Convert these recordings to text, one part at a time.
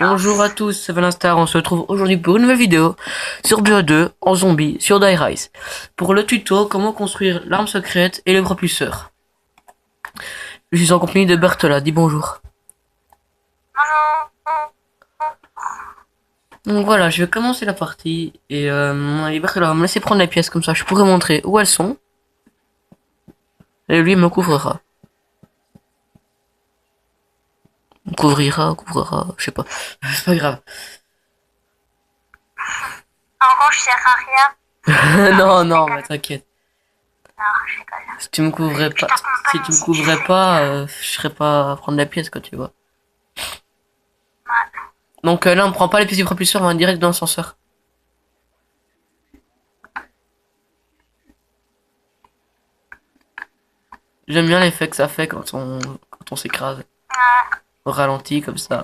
Bonjour à tous, c'est Valinstar, on se retrouve aujourd'hui pour une nouvelle vidéo sur BO2 en zombie sur Die Rise. Pour le tuto, comment construire l'arme secrète et le propulseur. Je suis en compagnie de Berthola, dis bonjour. Donc voilà, je vais commencer la partie et Berthola va me laisser prendre les pièces comme ça, je pourrai montrer où elles sont. Et lui me couvrira. Couvrira, je sais pas. C'est pas grave. En gros, je sers à rien. non, mais t'inquiète. Non, je rigole. Si tu me couvrais pas, si tu me couvrais pas, je serais pas à prendre les pièces, quoi, tu vois. Ouais. Donc là, on prend pas les pièces du propulseur, on va direct dans l'ascenseur. J'aime bien l'effet que ça fait quand on s'écrase. Au ralenti, comme ça.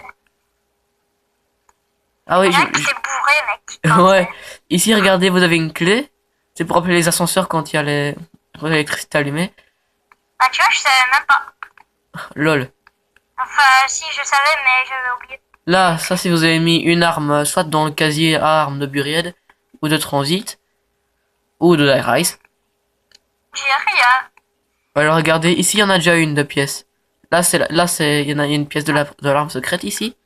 Ah oui, Là, c'est bourré, mec. ouais. Ici, regardez, vous avez une clé. C'est pour appeler les ascenseurs quand il y a l'électricité allumée. Bah, tu vois, je savais même pas. Lol. Enfin, si, je savais, mais j'avais oublié. Là, ça, si vous avez mis une arme, soit dans le casier à armes de Buried, ou de Transit, ou de Die Rise. J'ai rien. Alors regardez, ici il y en a déjà une de pièces. Il y en a une pièce de l'arme secrète ici.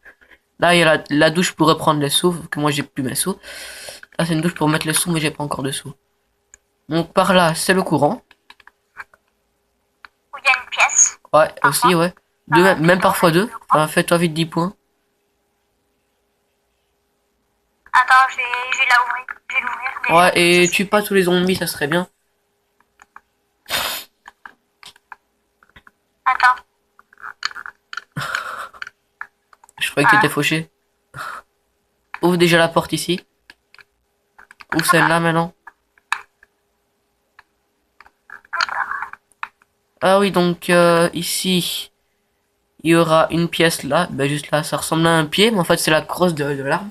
Là il y a la douche pour reprendre les sous, que moi j'ai plus mes sous. Là c'est une douche pour mettre les sous, mais j'ai pas encore de sous. Donc par là c'est le courant. Où il y a une pièce. Ouais, aussi ouais. Deux, même parfois deux. Enfin, fais-toi vite 10 points. Attends, je vais la ouvrir. Je vais l'ouvrir. Ouais, et tue pas tous les zombies, ça serait bien. Attends. Je croyais que t'étais fauché. Ouvre déjà la porte ici. Ouvre celle-là maintenant. Ah oui, donc ici, il y aura une pièce là. Ben juste là, ça ressemble à un pied, mais en fait c'est la crosse de l'arme.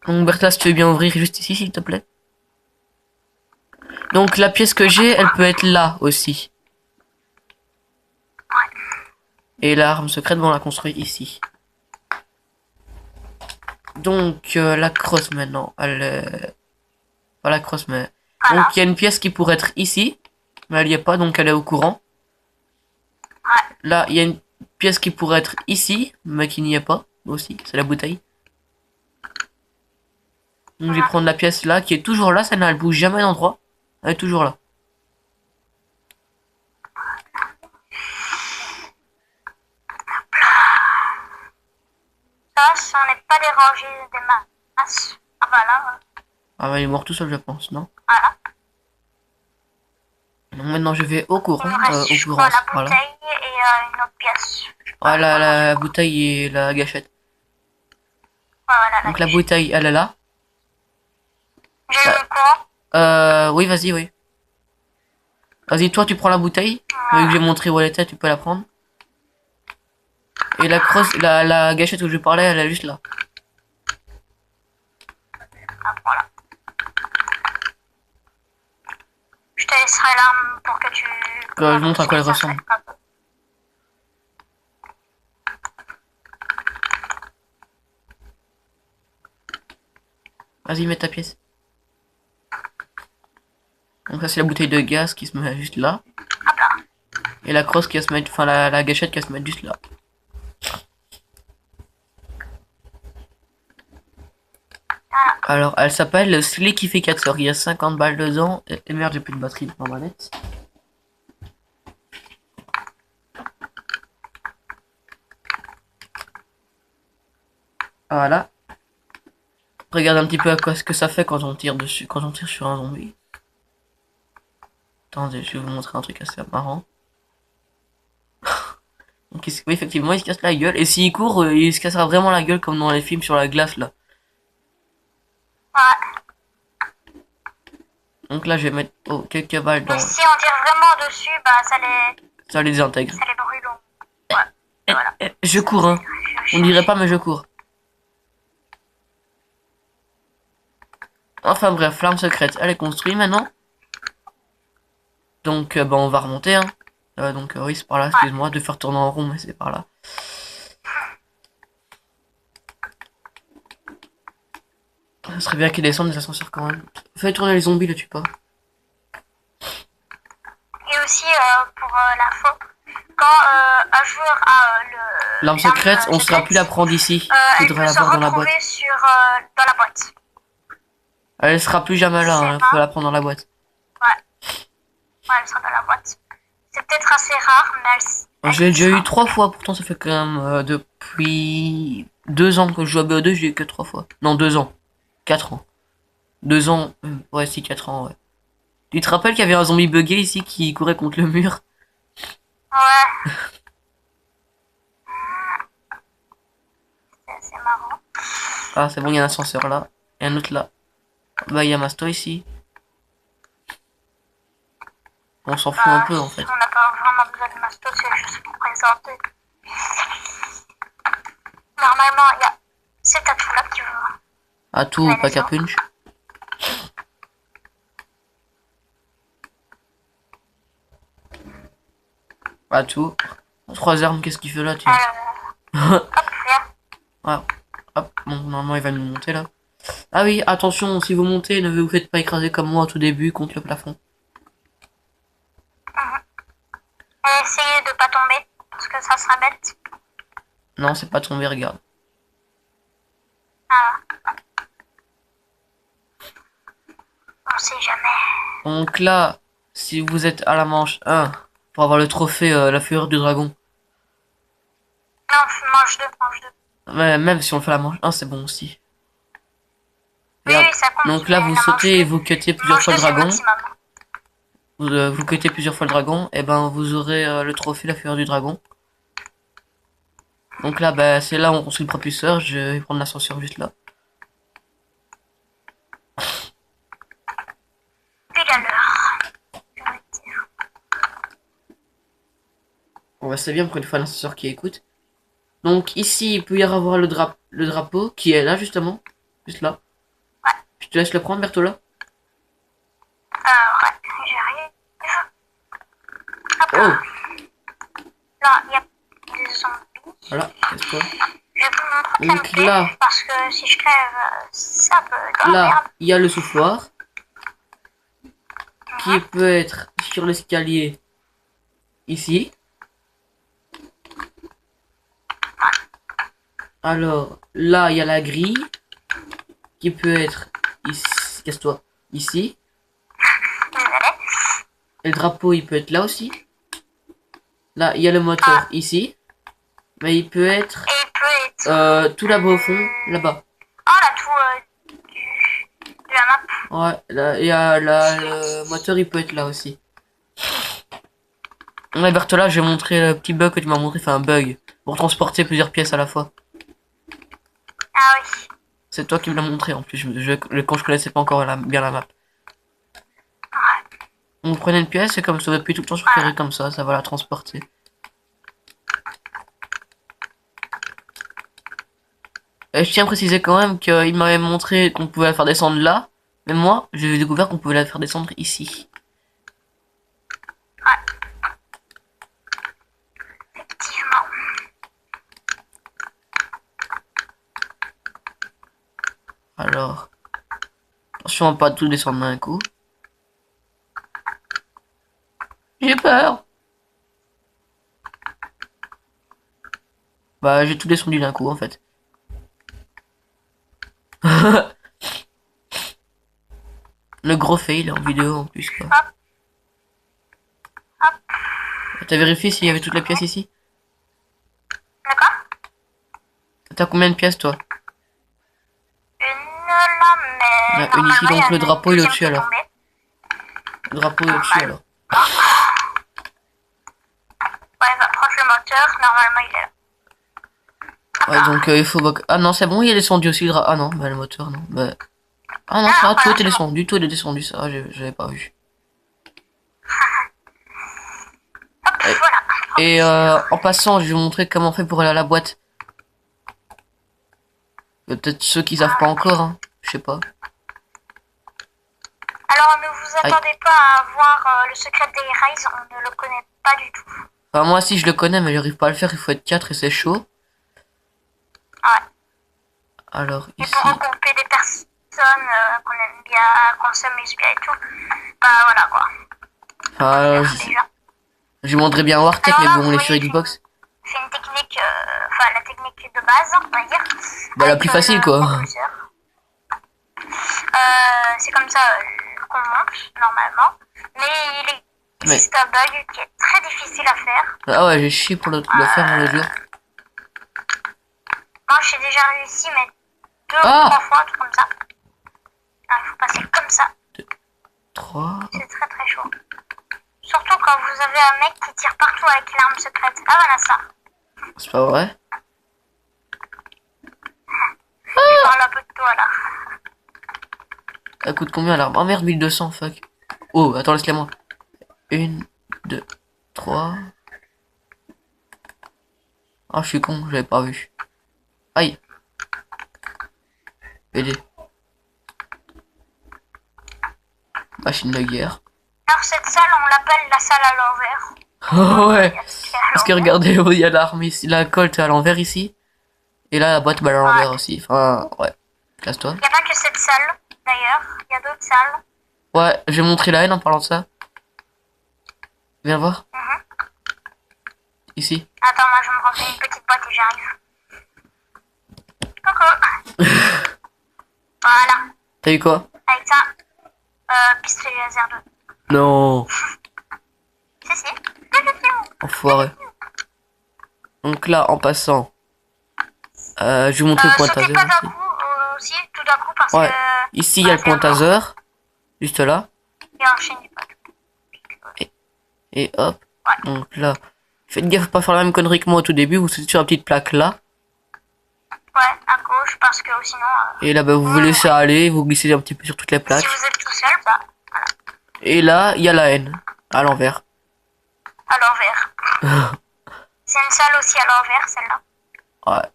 Donc Bertha, si tu veux bien ouvrir juste ici, s'il te plaît. Donc la pièce que j'ai, elle peut être là aussi. Et l'arme secrète, on la construit ici. Donc la crosse maintenant, elle est... Pas la crosse, mais... Donc il y a une pièce qui pourrait être ici, mais elle y est pas, donc elle est au courant. Là, il y a une pièce qui pourrait être ici, mais qui n'y est pas aussi, c'est la bouteille. Donc je vais prendre la pièce là, qui est toujours là, celle-là, elle bouge jamais d'endroit. Elle est toujours là. Ça, on n'est pas dérangé des masses. Ah bah là. Ah bah il est mort tout seul, je pense, non? Voilà. Donc maintenant je vais au courant, Il me reste, au je courant, crois, la voilà. bouteille et une autre pièce. Voilà la bouteille et la gâchette. Ouais, voilà, Donc la bouteille, elle est là. J'ai le courant. Oui, vas-y, oui. Vas-y, toi, tu prends la bouteille. Vu que j'ai montré où elle était, tu peux la prendre. Et la crosse, la gâchette où je parlais, elle est juste là. Ah, voilà. Je te laisserai l'arme pour que tu... Que je montre à quoi elle ressemble. Vas-y, mets ta pièce. Donc ça, c'est la bouteille de gaz qui se met juste là. Et la crosse qui va se mettre, enfin la gâchette qui va se mettre juste là. Alors, elle s'appelle le Slickificator. Il y a 50 balles dedans. Et merde, j'ai plus de batterie dans ma manette. Voilà. Regarde un petit peu à quoi ce que ça fait quand on tire dessus, quand on tire sur un zombie. Attendez, je vais vous montrer un truc assez marrant. Donc, oui, effectivement, il se casse la gueule. Et s'il court, il se cassera vraiment la gueule comme dans les films sur la glace là. Ouais. Donc là, je vais mettre quelques balles dans. Et si on tire vraiment dessus, bah ça les désintègre. Ça les brûle. Ouais. Voilà. Je cours, hein. On dirait pas, mais je cours. Enfin bref, l'arme secrète, elle est construite maintenant. Donc, on va remonter, hein. Donc oui, c'est par là, excuse-moi de faire tourner en rond, mais c'est par là. Ça serait bien qu'ils descendent des ascenseurs quand même. Fais tourner les zombies, le tue pas. Et aussi, pour l'info, quand un joueur a L'arme secrète, on sera plus la prendre ici. elle Faudra peut la se voir dans la boîte. retrouver sur, dans la boîte. Elle sera plus jamais là, hein, faut la prendre dans la boîte. Ouais, elle sera dans la boîte. C'est peut-être assez rare, mais J'ai déjà eu 3 fois, pourtant ça fait quand même depuis 2 ans que je joue à BO2, j'ai eu que 3 fois. Non, 2 ans. 4 ans. 2 ans, ouais, si, 4 ans, ouais. Tu te rappelles qu'il y avait un zombie bugué ici qui courait contre le mur? Ouais. C'est marrant. Ah, c'est bon, il y a un ascenseur là. Et un autre là. Bah, il y a Masto ici. On s'en fout un peu en fait. On n'a pas vraiment besoin de masto, c'est juste pour présenter. Normalement, il y a cet atout-là qui veut. Atout, pas qu'à punch. Atout. 3 armes, qu'est-ce qu'il fait là, tiens? Hop, viens. Ouais. Hop, bon, normalement il va nous monter là. Ah oui, attention, si vous montez, ne vous faites pas écraser comme moi au tout début contre le plafond. Et essayez de pas tomber, parce que ça sera bête. Non, c'est pas tombé, regarde. Ah. On sait jamais. Donc là, si vous êtes à la manche 1, pour avoir le trophée la fureur du dragon. Non, mange deux, mange deux. Mais même si on le fait à la manche 1, c'est bon aussi. Oui, Regarde. oui, ça compte. Donc là, vous sautez et vous cuttez plusieurs fois le dragon. Vous cuttez plusieurs fois le dragon, et ben vous aurez le trophée la fureur du dragon. Donc là, bah, c'est là où on construit le propulseur. Je vais prendre l'ascenseur juste là. Pile à l'heure. On va c'est bien pour une fois l'ascenseur qui écoute. Donc ici, il peut y avoir le drapeau qui est là justement. Juste là. Je te laisse le prendre, Bertola. Ouais, j'arrive. Hop Oh, là. Là, il y a des zombies. voilà, casse-toi. Je vais vous montrer Donc un peu, là. parce que si je crève, c'est un peu dans la Là, merde. il y a le souffloir. Qui peut être sur l'escalier. Ici. Alors, là, il y a la grille. Qui peut être ici. Casse-toi. Ici. Désolé. Et le drapeau, il peut être là aussi. Là, il y a le moteur ici. Mais il peut être Et il peut être... tout là-bas au fond. Là-bas. Oh, là, tout de la map. Ouais, là, il y a là, le moteur, il peut être là aussi. Ouais, Bertola, je vais montrer le petit bug que tu m'as montré. Enfin, un bug. Pour transporter plusieurs pièces à la fois. Ah oui. C'est toi qui me l'as montré en plus. Quand je connaissais pas encore bien la map. On prenait une pièce et comme ça aurait pu tout le temps se repérer comme ça va la transporter. Et je tiens à préciser quand même qu'il m'avait montré qu'on pouvait la faire descendre là. Mais moi, j'ai découvert qu'on pouvait la faire descendre ici. Effectivement. Alors, attention à pas tout descendre d'un coup. J'ai peur. Bah, j'ai tout descendu d'un coup en fait. Le gros fail en vidéo en plus quoi. Hop. T'as vérifié s'il y avait toutes les pièces ici? D'accord. T'as combien de pièces toi? Une là, mais... Il y en a une ici, donc le drapeau il est au-dessus alors. Tombée. Le drapeau est au-dessus alors. Ouais, va prendre le moteur. Normalement, il est là. Ouais, donc il faut... Ah non, c'est bon, il est descendu aussi le Ah non, bah le moteur non. Bah... Ah non, ça, tout était descendu, tout est descendu, ça, j'avais pas vu. Hop, voilà. Et en passant, je vais vous montrer comment on fait pour aller à la boîte. Peut-être ceux qui savent pas encore, hein. Je sais pas. Alors ne vous attendez pas à voir le secret des Rise, on ne le connaît pas du tout. Enfin, moi aussi je le connais, mais j'arrive pas à le faire. Il faut être 4 et c'est chaud. Ouais. Alors, Et ici. pour regrouper des personnes qu'on aime bien, qu'on s'amuse bien et tout, bah voilà quoi. Enfin, Déjà. je montrerais bien Wartech, mais Alors là, bon, on vous est sur voyez, Xbox. c'est une technique, enfin la technique de base, on va dire. Bah, la avec, plus facile, le quoi. propulseur. C'est comme ça qu'on monte normalement. Mais il existe un bug qui est très difficile à faire. Ah ouais, j'ai chié pour le faire dans le jour. Moi j'ai déjà réussi, mais 2 ou Ah 3 fois, tout comme ça. Alors, il faut passer comme ça. 3. C'est très très chaud. Surtout quand vous avez un mec qui tire partout avec l'arme secrète. Ah voilà ça. C'est pas vrai? Je parle un peu de toi là. Elle coûte combien l'arme? Oh merde, 1200, fuck. Oh, attends, laisse-la moi. 1, 2, 3. Ah, je suis con, j'avais pas vu. Aïe. PD. Machine de guerre. Alors cette salle, on l'appelle la salle à l'envers. Oh ouais. Il y a ce qu'il y a à Parce que l'envers. regardez, il y a l'arme ici. La colte à l'envers ici. Et là, la boîte balle à l'envers aussi. Enfin, ouais. Casse-toi. Il n'y a pas que cette salle, d'ailleurs. Il y a d'autres salles. Ouais, je vais montrer la haine en parlant de ça. Viens voir. Ici. Attends, moi je me refais une petite boîte et j'arrive. Coucou. Voilà. T'as eu quoi? Avec ça, pistolet laser 2. Non. Si, si. Enfoiré. Donc là, en passant, je vais vous montrer le Sautez pointage. pas d'un coup aussi, tout d'un coup, parce Ouais. que... Ici, il y a le c'est mort. pointaseur. Juste là. Et enchaînez pas. Et hop. Ouais. Donc là, faites gaffe à pas faire la même connerie que moi au tout début. Vous sautez sur la petite plaque là. Ouais, à gauche, parce que sinon... Et là, bah, vous vous laissez aller. Vous glissez un petit peu sur toutes les si plaques. vous êtes tout seul, bah, voilà. Et là, il y a la haine. À l'envers. À l'envers. C'est une salle aussi à l'envers, celle-là. Ouais.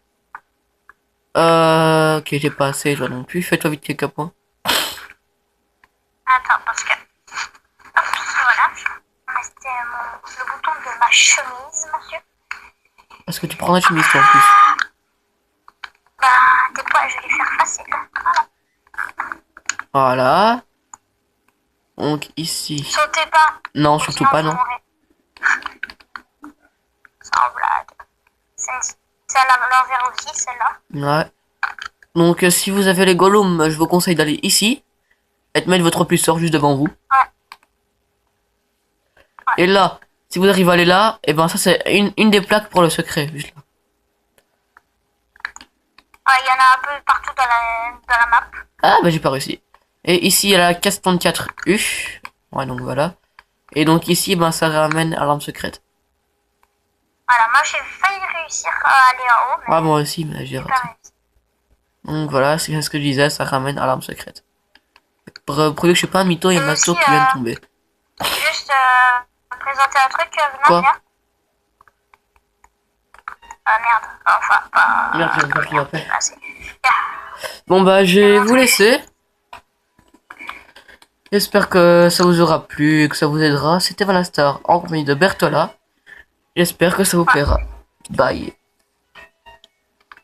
Ok, j'ai pas assez, toi non plus. Fais-toi vite quelques points. Attends, parce que... Hop, voilà. C'était le bouton de ma chemise, monsieur. Parce que tu prends la chemise, toi, en plus. Bah, des points, je vais les faire facile. Voilà. Voilà. Donc, ici. Sautez pas. Non, surtout Sinon, pas, vous non. mourrez. Sans blague. C'est une salle à l'envers aussi, celle-là. Ouais. Donc, si vous avez les golems, je vous conseille d'aller ici. Et de mettre votre propulseur juste devant vous. Ouais. Et là, si vous arrivez à aller là, et ben ça c'est une des plaques pour le secret, juste là. Ouais, il y en a un peu partout dans la map. Ah bah j'ai pas réussi. Et ici il y a la 434U. Ouais donc voilà. Et donc ici ben ça ramène à l'arme secrète. Voilà, moi j'ai failli réussir à aller en haut, mais Ah moi aussi mais j'ai j'ai pas raté. réussi. Donc voilà, c'est bien ce que je disais, ça ramène à l'arme secrète. Pour prouver que je suis pas un mytho, il y a Et Masto aussi, qui vient de tomber. Juste présenter un truc, Venant, Quoi? viens. Ah merde, enfin, pas... Merde, j'ai pas qui m'appelle. Ah, c'est... Bon bah je vais vous laisser. J'espère que ça vous aura plu et que ça vous aidera. C'était Valastar en compagnie de Bertola. J'espère que ça vous plaira. Bye.